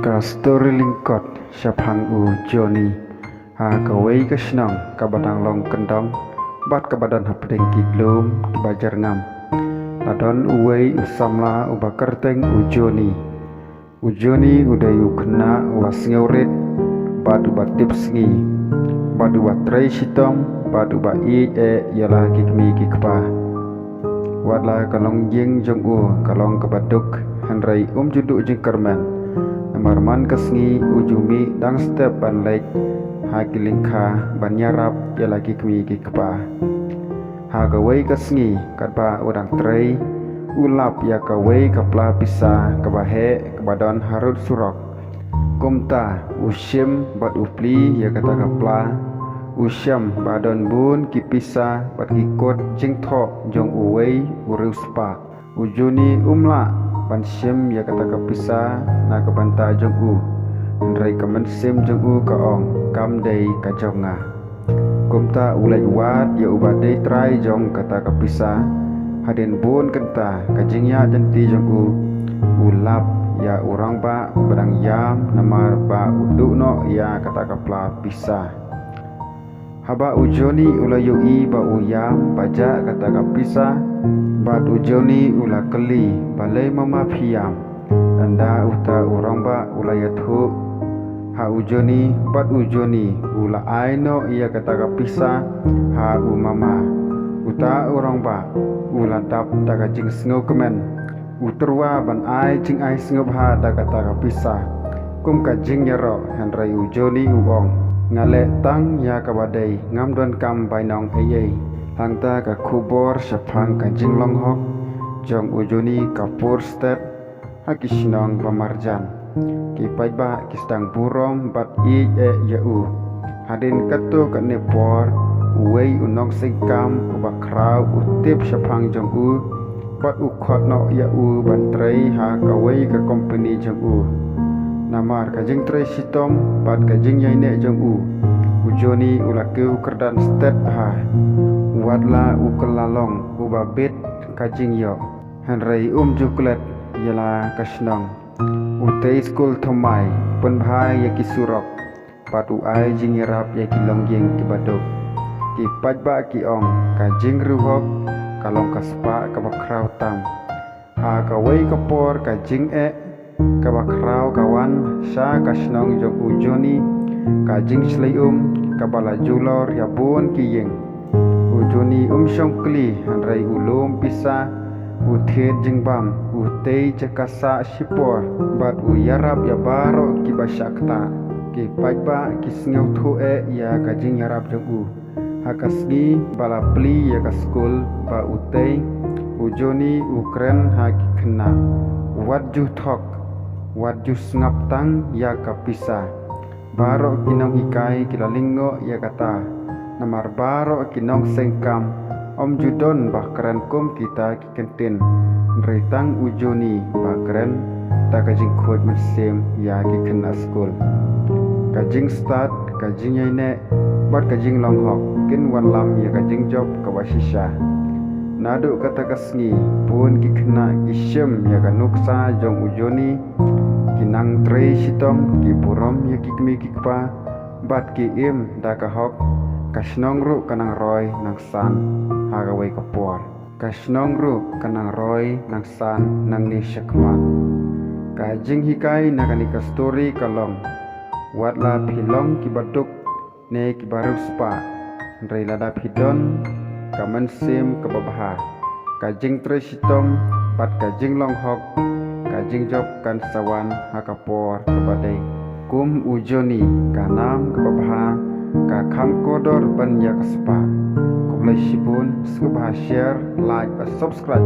ka story lingkot syapang u Joni kawai ka senang ka badang long kendong bat ka badan hapdeng ki glum ki bajar ngam ladon uwei usamla uba kerteng u Joni udayu kena was ngeurit badu batip sengi badu batrai sitom badu ba i yalah kikmi kikpa wadla kalong jing jong kalong kabaduk handrai juduk jing kerman namarman kesngi ujumi dang step ban lek hakilingkha ban yarap yalah kikmi kikpa hagawai kesngi katba udang trai ulap ya kawai kapla pisa kabahe kabadon harut surok kumta usyim bat upli ya kata kapla usyam badon bun kipisa bat kikot jingtho jong uwei uruspa ujuni umla ban syim ya kata kapisa na kabanta jong ndrai kamen sim jong kaong kamdei kajonga kumta ulai wat ya ubadei trai jong kata kapisa hadin bun kenta kajingnya jenti jong ulap ya urang ba badang yam namar ba udukno ya kata kapla pisah haba ujoni ulayui ba uyam baja kata kapisa bat ujoni ula keli balai mama phiam anda uta urang ba ulayathu ha ujoni bat ujoni ula aino ya kata kapisa ha umama uta urang ba ula dap daga jing sngo kemen uturwa ban ai jing ai sngo ha daga kata kapisa kum ka jing yaro handrai ujoni uong ngale tang ya kabadai ngamdon kam bainong ayei hangta ka kubor syapang ka jing longhok jong ujoni kapur step hakisnong pamarjan ki paiba kisdang burong bat i yau hadin katu ka nepor uwei unong singkam ubak krau utip syapang jong bat ukhot no yau bantrai ha kawai ka company jong namar kajing trai sitom bat kajing yaine jong ujoni ulaku kerdan stet ha wadla ukelalong ubabit kajing yo handrai juklet yala kasnong utei school thomai penbhai yaki surok patu ai jing yarap yaki longjeng kibadok ki pajba ki ong kajing ruhok kalong kaspa kabakrau tam ha kawai kapor kajing kabakrau kawan sya kasnong jong ujoni kajing slei kabala julor yabun kiyeng ujoni syongkli handrai ulum pisa uthet jingbam utei cekasa sipor bat uyarap ya baro kibasakta ki pajba kisngeu thu ya kajing yarap jong hakasgi bala pli ya ka school ba utei ujoni ukren ha kena wadju thok wadju ngaptang ya kapisa baro kinong hikai kilalingo ya kata namar baro kinong sengkam judon bakran kum kita kikentin nritang ujoni bakran ta kajing khot mesim ya kikena school kajing start kajing yaine bat kajing longhok kin wanlam ya kajing job kawasisha nadu kata kasngi pun kikena isyem ya kanuksa jong ujoni kinang trei sitom ki burom ya kikmi kikpa bat ki da kahok kasnong ru kanang roy nang san hagawai kapor kasnong ru kanang roy nang san nang ni syakman kajing hikai nakanika story kalong wadla philong kibaduk ne kibaruk spa ndrai lada phidon kamen sim kababaha kajing tre sitom pat kajing longhok kajing job kan sawan hakapor kabadai kum ujoni kanam kababaha ka kham kodor ban ya kaspa kublai sibun subha share like subscribe